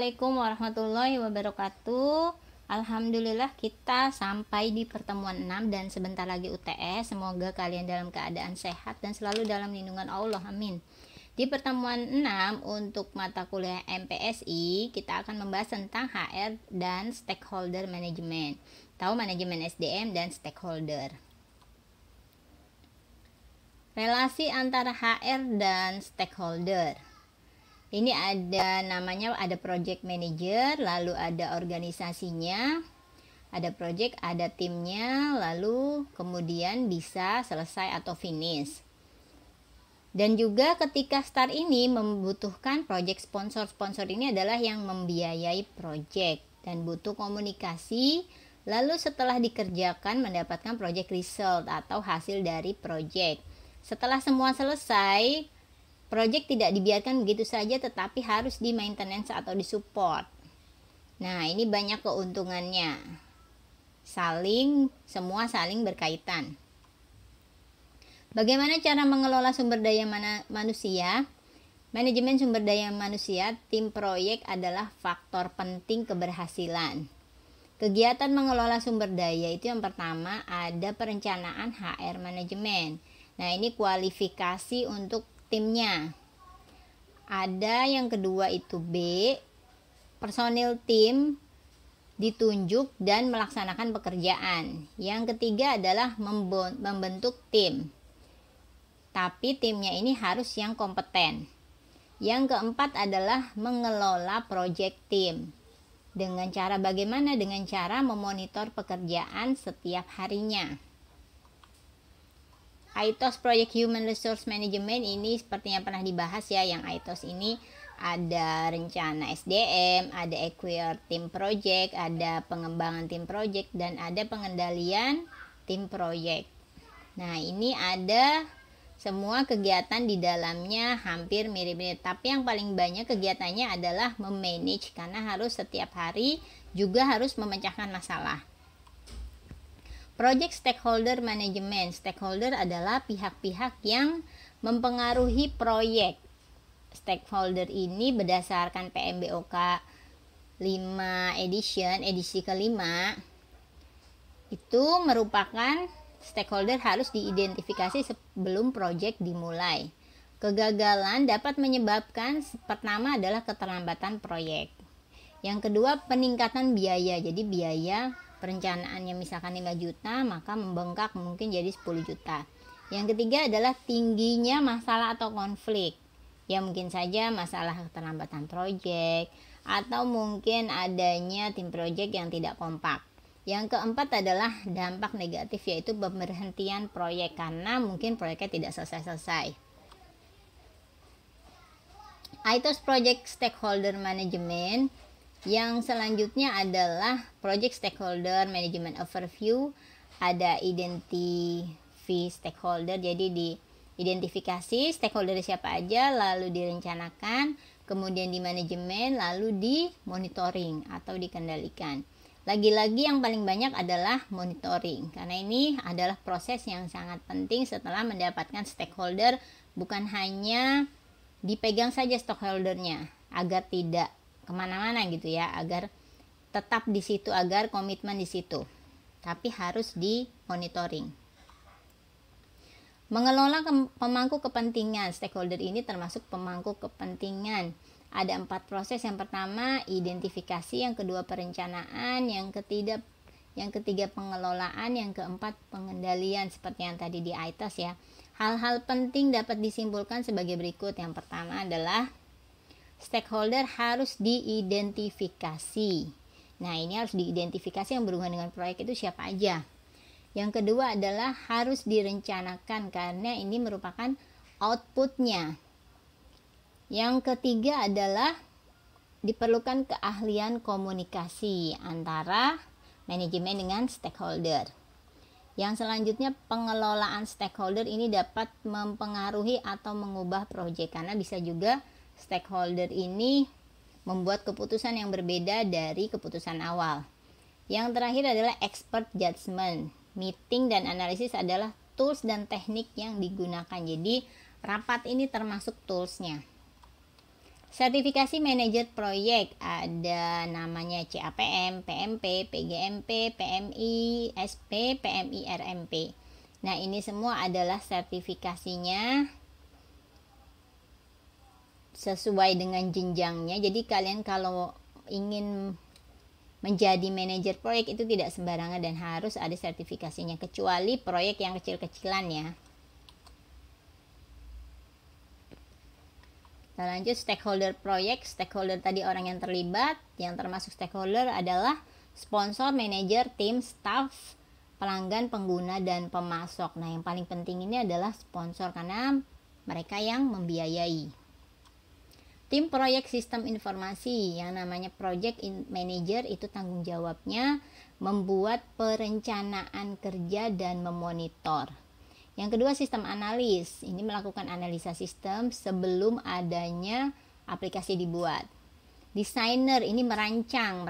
Assalamualaikum warahmatullahi wabarakatuh. Alhamdulillah kita sampai di pertemuan 6 dan sebentar lagi UTS. Semoga kalian dalam keadaan sehat dan selalu dalam lindungan Allah, amin. Di pertemuan 6 untuk mata kuliah MPSI, kita akan membahas tentang HR dan stakeholder management. Tahu manajemen SDM dan stakeholder. Relasi antara HR dan stakeholder. Ini ada project manager, lalu ada organisasinya, ada project, ada timnya, lalu kemudian bisa selesai atau finish. Dan juga ketika start ini membutuhkan project sponsor. Sponsor ini adalah yang membiayai project dan butuh komunikasi. Lalu setelah dikerjakan mendapatkan project result atau hasil dari project. Setelah semua selesai, project tidak dibiarkan begitu saja, tetapi harus di maintenance atau di support. Nah, ini banyak keuntungannya. Semua saling berkaitan. Bagaimana cara mengelola sumber daya manusia? Manajemen sumber daya manusia, tim proyek adalah faktor penting keberhasilan. Kegiatan mengelola sumber daya itu yang pertama ada perencanaan HR manajemen. Nah, ini kualifikasi untuk timnya. Ada yang kedua itu B, personil tim ditunjuk dan melaksanakan pekerjaan. Yang ketiga adalah membentuk tim, tapi timnya ini harus yang kompeten. Yang keempat adalah mengelola project tim. Dengan cara bagaimana? Dengan cara memonitor pekerjaan setiap harinya. ITOS Project Human Resource Management ini seperti yang pernah dibahas ya. Yang ITOS ini ada rencana SDM, ada acquire tim project, ada pengembangan tim project, dan ada pengendalian tim project. Nah, ini ada semua kegiatan di dalamnya hampir mirip-mirip, tapi yang paling banyak kegiatannya adalah memanage karena harus setiap hari juga harus memecahkan masalah. Project Stakeholder Management. Stakeholder adalah pihak-pihak yang mempengaruhi proyek. Stakeholder ini berdasarkan PMBOK 5 edisi kelima, itu merupakan stakeholder harus diidentifikasi sebelum proyek dimulai. Kegagalan dapat menyebabkan pertama adalah keterlambatan proyek. Yang kedua, peningkatan biaya. Jadi biaya perencanaannya misalkan 5 juta, maka membengkak mungkin jadi 10 juta. Yang ketiga adalah tingginya masalah atau konflik. Ya mungkin saja masalah keterlambatan proyek atau mungkin adanya tim proyek yang tidak kompak. Yang keempat adalah dampak negatif, yaitu pemberhentian proyek karena mungkin proyeknya tidak selesai-selesai. ITOS Project Stakeholder Management. Yang selanjutnya adalah Project Stakeholder Management Overview. Ada identify stakeholder, jadi diidentifikasi stakeholder siapa aja, lalu direncanakan, kemudian di manajemen, lalu di monitoring atau dikendalikan. Lagi-lagi yang paling banyak adalah monitoring, karena ini adalah proses yang sangat penting setelah mendapatkan stakeholder, bukan hanya dipegang saja stakeholdernya agar tidak kemana-mana gitu ya, agar tetap di situ, agar komitmen di situ, tapi harus di monitoring. Mengelola pemangku kepentingan. Stakeholder ini termasuk pemangku kepentingan. Ada 4 proses. Yang pertama identifikasi, yang kedua perencanaan, yang ketiga pengelolaan, yang keempat pengendalian seperti yang tadi di ITOS ya. Hal-hal penting dapat disimpulkan sebagai berikut. Yang pertama adalah stakeholder harus diidentifikasi. Nah, ini harus diidentifikasi yang berhubungan dengan proyek itu siapa aja. Yang kedua adalah harus direncanakan karena ini merupakan outputnya. Yang ketiga adalah diperlukan keahlian komunikasi antara manajemen dengan stakeholder. Yang selanjutnya pengelolaan stakeholder ini dapat mempengaruhi atau mengubah proyek karena bisa juga stakeholder ini membuat keputusan yang berbeda dari keputusan awal. Yang terakhir adalah expert judgment. Meeting dan analisis adalah tools dan teknik yang digunakan. Jadi rapat ini termasuk toolsnya. Sertifikasi manajer proyek ada namanya CAPM, PMP, PGMP, PMI, SP, PMI, RMP. Nah, ini semua adalah sertifikasinya sesuai dengan jenjangnya. Jadi kalian kalau ingin menjadi manajer proyek itu tidak sembarangan dan harus ada sertifikasinya, kecuali proyek yang kecil-kecilan ya. Kita lanjut stakeholder proyek. Stakeholder tadi orang yang terlibat, yang termasuk stakeholder adalah sponsor, manajer, tim, staff, pelanggan, pengguna, dan pemasok. Nah, yang paling penting ini adalah sponsor karena mereka yang membiayai. Tim proyek sistem informasi yang namanya project manager itu tanggung jawabnya membuat perencanaan kerja dan memonitor. Yang kedua, sistem analis. Ini melakukan analisa sistem sebelum adanya aplikasi dibuat. Desainer ini merancang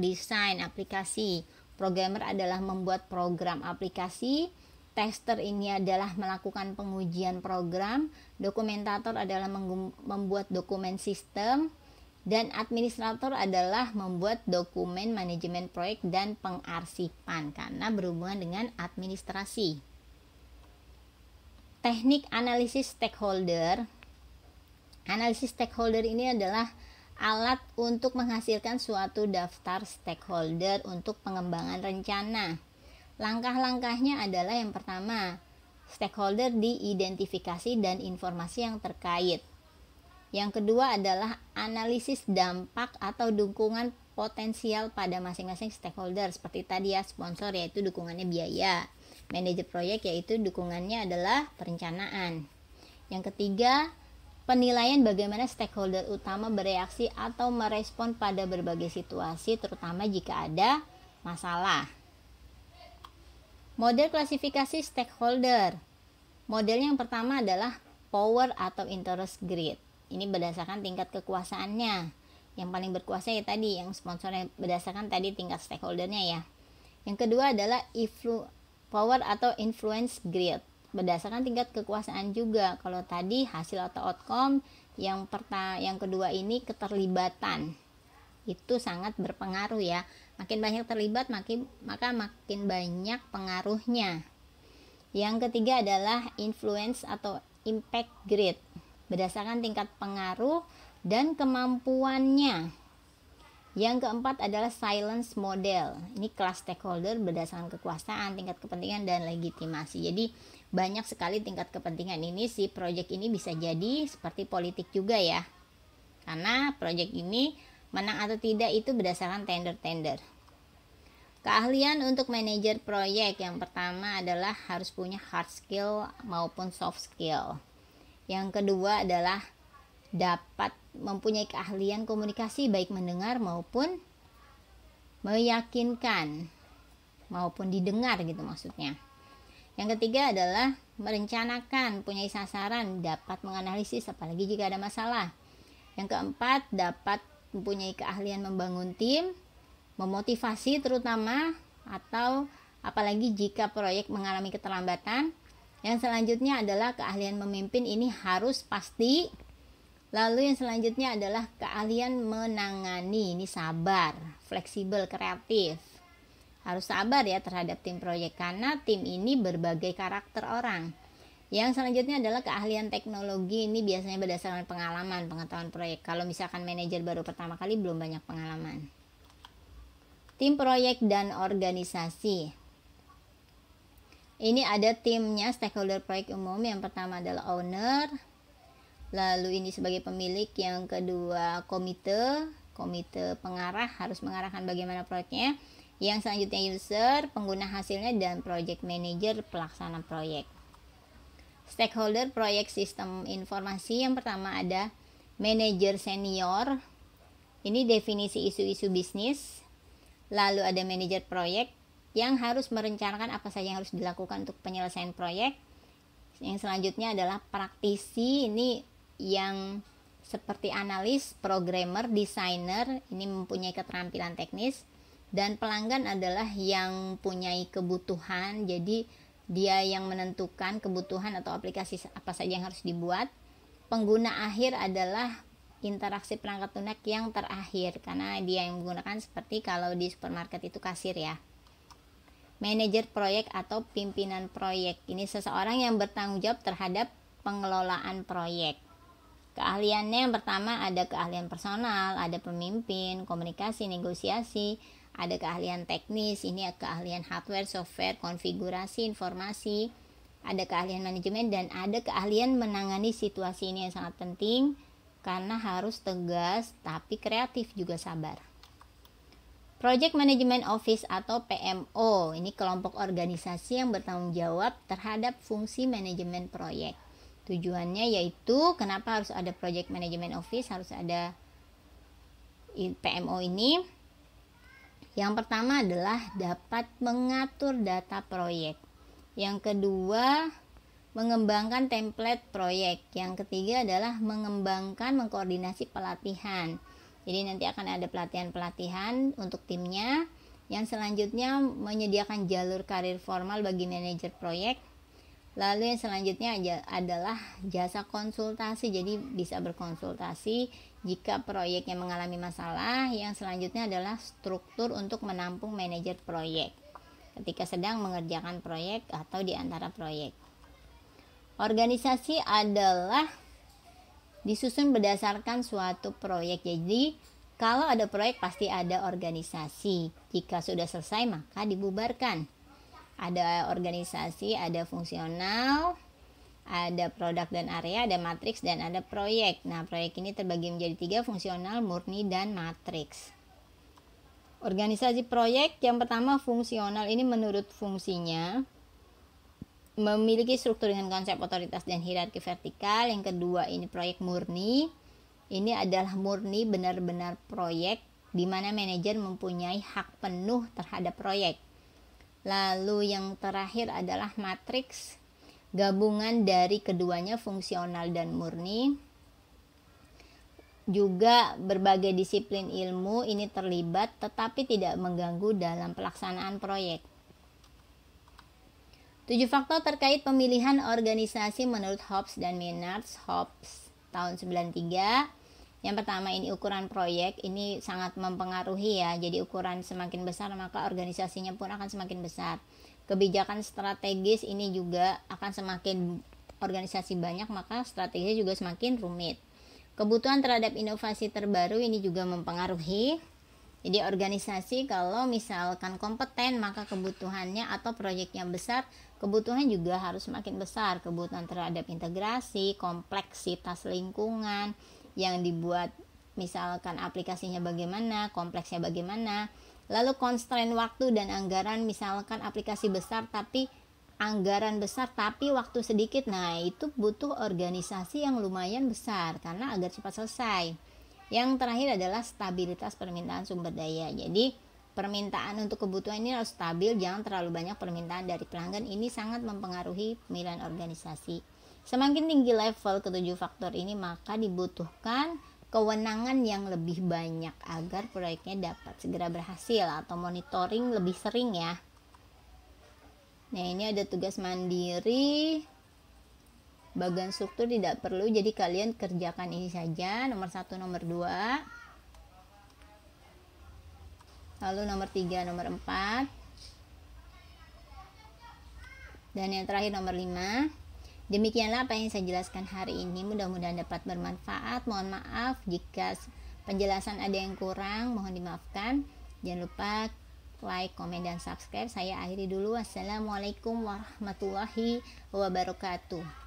desain aplikasi. Programmer adalah membuat program aplikasi. Tester ini adalah melakukan pengujian program. Dokumentator adalah membuat dokumen sistem. Dan administrator adalah membuat dokumen manajemen proyek dan pengarsipan karena berhubungan dengan administrasi. Teknik analisis stakeholder. Analisis stakeholder ini adalah alat untuk menghasilkan suatu daftar stakeholder untuk pengembangan rencana. Langkah-langkahnya adalah yang pertama, stakeholder diidentifikasi dan informasi yang terkait. Yang kedua adalah analisis dampak atau dukungan potensial pada masing-masing stakeholder. Seperti tadi ya, sponsor yaitu dukungannya biaya. Manajer proyek yaitu dukungannya adalah perencanaan. Yang ketiga, penilaian bagaimana stakeholder utama bereaksi atau merespon pada berbagai situasi, terutama jika ada masalah. Model klasifikasi stakeholder. Model yang pertama adalah power atau interest grid. Ini berdasarkan tingkat kekuasaannya. Yang paling berkuasa ya tadi, yang sponsornya berdasarkan tadi tingkat stakeholdernya ya. Yang kedua adalah power atau influence grid, berdasarkan tingkat kekuasaan juga. Kalau tadi hasil atau outcome, yang kedua ini keterlibatan. Itu sangat berpengaruh ya. Makin banyak terlibat maka makin banyak pengaruhnya. Yang ketiga adalah influence atau impact grid, berdasarkan tingkat pengaruh dan kemampuannya. Yang keempat adalah silence model. Ini kelas stakeholder berdasarkan kekuasaan, tingkat kepentingan, dan legitimasi. Jadi banyak sekali tingkat kepentingan ini. Si project ini bisa jadi seperti politik juga ya. Karena project ini menang atau tidak itu berdasarkan tender-tender. Keahlian untuk manajer proyek yang pertama adalah harus punya hard skill maupun soft skill. Yang kedua adalah dapat mempunyai keahlian komunikasi baik mendengar maupun meyakinkan maupun didengar gitu maksudnya. Yang ketiga adalah merencanakan, punya sasaran, dapat menganalisis apalagi jika ada masalah. Yang keempat, dapat mempunyai keahlian membangun tim, memotivasi terutama atau apalagi jika proyek mengalami keterlambatan. Yang selanjutnya adalah keahlian memimpin, ini harus pasti. Lalu yang selanjutnya adalah keahlian menangani, ini sabar, fleksibel, kreatif. Harus sabar ya terhadap tim proyek karena tim ini berbagai karakter orang. Yang selanjutnya adalah keahlian teknologi, ini biasanya berdasarkan pengalaman, pengetahuan proyek. Kalau misalkan manajer baru pertama kali belum banyak pengalaman. Tim proyek dan organisasi. Ini ada timnya stakeholder proyek umum. Yang pertama adalah owner. Lalu ini sebagai pemilik, yang kedua komite pengarah harus mengarahkan bagaimana proyeknya. Yang selanjutnya user, pengguna hasilnya, dan project manager pelaksana proyek. Stakeholder proyek sistem informasi yang pertama ada manajer senior. Ini definisi isu-isu bisnis. Lalu ada manajer proyek yang harus merencanakan apa saja yang harus dilakukan untuk penyelesaian proyek. Yang selanjutnya adalah praktisi, ini yang seperti analis, programmer, desainer, ini mempunyai keterampilan teknis. Dan pelanggan adalah yang mempunyai kebutuhan, jadi dia yang menentukan kebutuhan atau aplikasi apa saja yang harus dibuat. Pengguna akhir adalah interaksi perangkat lunak yang terakhir, karena dia yang menggunakan seperti kalau di supermarket itu kasir ya. Manajer proyek atau pimpinan proyek, ini seseorang yang bertanggung jawab terhadap pengelolaan proyek. Keahliannya yang pertama ada keahlian personal, ada pemimpin, komunikasi, negosiasi, ada keahlian teknis, ini keahlian hardware, software, konfigurasi, informasi, ada keahlian manajemen, dan ada keahlian menangani situasi. Ini yang sangat penting karena harus tegas tapi kreatif juga sabar. Project Management Office atau PMO, ini kelompok organisasi yang bertanggung jawab terhadap fungsi manajemen proyek. Tujuannya yaitu kenapa harus ada Project Management Office, harus ada PMO ini. Yang pertama adalah dapat mengatur data proyek. Yang kedua, mengembangkan template proyek. Yang ketiga adalah mengembangkan, mengkoordinasi pelatihan. Jadi nanti akan ada pelatihan-pelatihan untuk timnya. Yang selanjutnya menyediakan jalur karir formal bagi manajer proyek. Lalu yang selanjutnya adalah jasa konsultasi, jadi bisa berkonsultasi jika proyeknya mengalami masalah. Yang selanjutnya adalah struktur untuk menampung manajer proyek ketika sedang mengerjakan proyek atau di antara proyek. Organisasi adalah disusun berdasarkan suatu proyek. Jadi kalau ada proyek pasti ada organisasi. Jika sudah selesai maka dibubarkan. Ada organisasi, ada fungsional, ada produk dan area, ada matriks, dan ada proyek. Nah, proyek ini terbagi menjadi 3, fungsional, murni, dan matriks. Organisasi proyek yang pertama fungsional, ini menurut fungsinya memiliki struktur dengan konsep otoritas dan hierarki vertikal. Yang kedua ini proyek murni, ini adalah murni benar-benar proyek di mana manajer mempunyai hak penuh terhadap proyek. Lalu yang terakhir adalah matriks, gabungan dari keduanya fungsional dan murni. Juga berbagai disiplin ilmu ini terlibat tetapi tidak mengganggu dalam pelaksanaan proyek. 7 faktor terkait pemilihan organisasi menurut Hobbs dan Minards, Hobbs tahun 93. Yang pertama ini ukuran proyek, ini sangat mempengaruhi ya. Jadi ukuran semakin besar maka organisasinya pun akan semakin besar. Kebijakan strategis ini juga akan semakin organisasi banyak maka strateginya juga semakin rumit. Kebutuhan terhadap inovasi terbaru ini juga mempengaruhi. Jadi organisasi kalau misalkan kompeten maka kebutuhannya atau proyeknya besar, kebutuhan juga harus semakin besar. Kebutuhan terhadap integrasi, kompleksitas lingkungan yang dibuat, misalkan aplikasinya bagaimana, kompleksnya bagaimana, lalu constraint waktu dan anggaran, misalkan aplikasi besar tapi anggaran besar tapi waktu sedikit, nah itu butuh organisasi yang lumayan besar karena agar cepat selesai. Yang terakhir adalah stabilitas permintaan sumber daya. Jadi permintaan untuk kebutuhan ini harus stabil, jangan terlalu banyak permintaan dari pelanggan. Ini sangat mempengaruhi pemilihan organisasi. Semakin tinggi level ketujuh faktor ini maka dibutuhkan kewenangan yang lebih banyak agar proyeknya dapat segera berhasil atau monitoring lebih sering ya. Nah ini ada tugas mandiri, bagian struktur tidak perlu, jadi kalian kerjakan ini saja, nomor 1, nomor 2, lalu nomor 3, nomor 4, dan yang terakhir nomor 5. Demikianlah apa yang saya jelaskan hari ini, mudah-mudahan dapat bermanfaat. Mohon maaf jika penjelasan ada yang kurang, mohon dimaafkan. Jangan lupa like, komen, dan subscribe. Saya akhiri dulu. Wassalamualaikum warahmatullahi wabarakatuh.